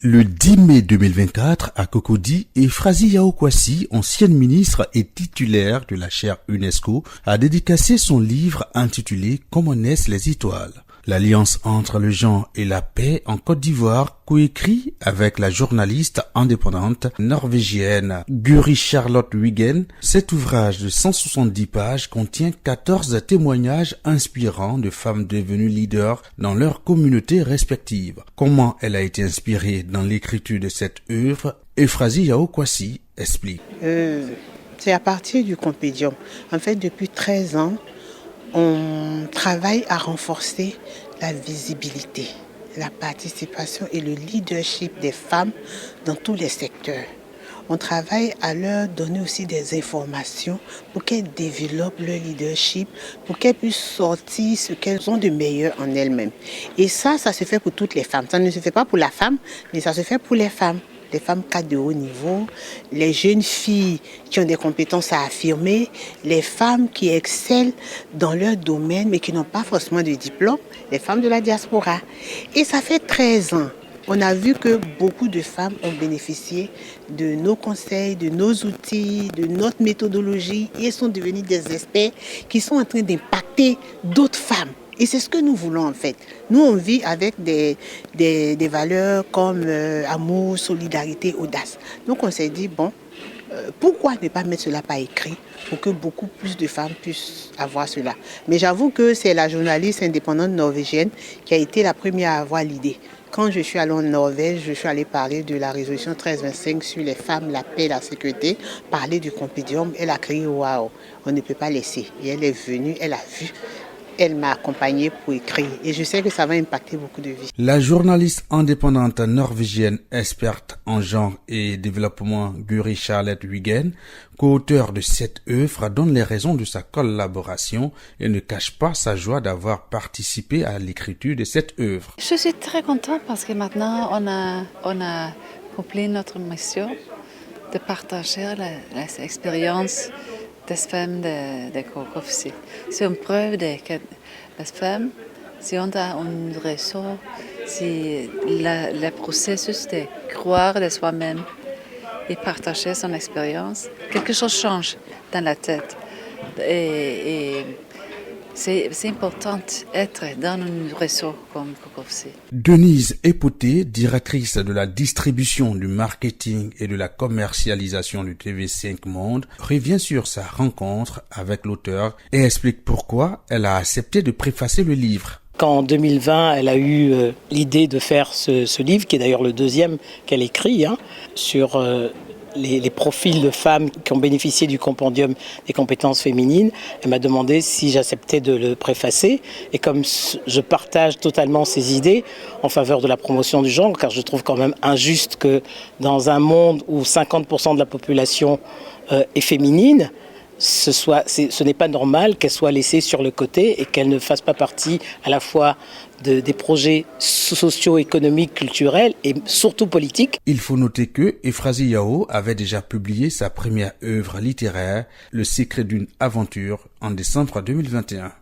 Le 10 mai 2024, à Cocody, Euphrasie Yaokwasi, ancienne ministre et titulaire de la chaire UNESCO, a dédicacé son livre intitulé « Comment naissent les étoiles ». L'alliance entre le genre et la paix en Côte d'Ivoire, coécrit avec la journaliste indépendante norvégienne Guri Charlotte Wiggen. Cet ouvrage de 170 pages contient 14 témoignages inspirants de femmes devenues leaders dans leurs communautés respectives. Comment elle a été inspirée dans l'écriture de cette œuvre, Euphrasie Yaokwasi explique. C'est à partir du Compédium. En fait, depuis 13 ans, on travaille à renforcer la visibilité, la participation et le leadership des femmes dans tous les secteurs. On travaille à leur donner aussi des informations pour qu'elles développent leur leadership, pour qu'elles puissent sortir ce qu'elles ont de meilleur en elles-mêmes. Et ça se fait pour toutes les femmes. Ça ne se fait pas pour la femme, mais ça se fait pour les femmes. Les femmes cadres de haut niveau, les jeunes filles qui ont des compétences à affirmer, les femmes qui excellent dans leur domaine mais qui n'ont pas forcément de diplôme, les femmes de la diaspora. Et ça fait 13 ans. On a vu que beaucoup de femmes ont bénéficié de nos conseils, de nos outils, de notre méthodologie et sont devenues des experts qui sont en train d'impacter d'autres femmes. Et c'est ce que nous voulons en fait. Nous, on vit avec des valeurs comme amour, solidarité, audace. Donc on s'est dit, bon, pourquoi ne pas mettre cela par écrit pour que beaucoup plus de femmes puissent avoir cela. Mais j'avoue que c'est la journaliste indépendante norvégienne qui a été la première à avoir l'idée. Quand je suis allée en Norvège, je suis allée parler de la résolution 1325 sur les femmes, la paix et la sécurité, parler du Compédium. Elle a crié « Waouh, on ne peut pas laisser ». Et elle est venue, elle a vu. Elle m'a accompagnée pour écrire et je sais que ça va impacter beaucoup de vies. La journaliste indépendante norvégienne experte en genre et développement Guri Charlotte Wiggen, co-auteur de cette œuvre, donne les raisons de sa collaboration et ne cache pas sa joie d'avoir participé à l'écriture de cette œuvre. Je suis très contente parce que maintenant on a accompli notre mission de partager les expériences des femmes de Cocody. C'est une preuve que les femmes, si on a un réseau, si le processus de croire de soi-même et partager son expérience, quelque chose change dans la tête. Et c'est important d'être dans un réseau comme Cocody. Denise Epoté, directrice de la distribution, du marketing et de la commercialisation du TV5 Monde, revient sur sa rencontre avec l'auteur et explique pourquoi elle a accepté de préfacer le livre. Qu'en 2020, elle a eu l'idée de faire ce livre, qui est d'ailleurs le deuxième qu'elle écrit, sur les profils de femmes qui ont bénéficié du compendium des compétences féminines. Elle m'a demandé si j'acceptais de le préfacer. Et comme je partage totalement ses idées en faveur de la promotion du genre, car je trouve quand même injuste que dans un monde où 50% de la population est féminine, ce n'est pas normal qu'elle soit laissée sur le côté et qu'elle ne fasse pas partie à la fois des projets socio-économiques, culturels et surtout politiques. Il faut noter que Euphrasie Yao avait déjà publié sa première œuvre littéraire, Le secret d'une aventure, en décembre 2021.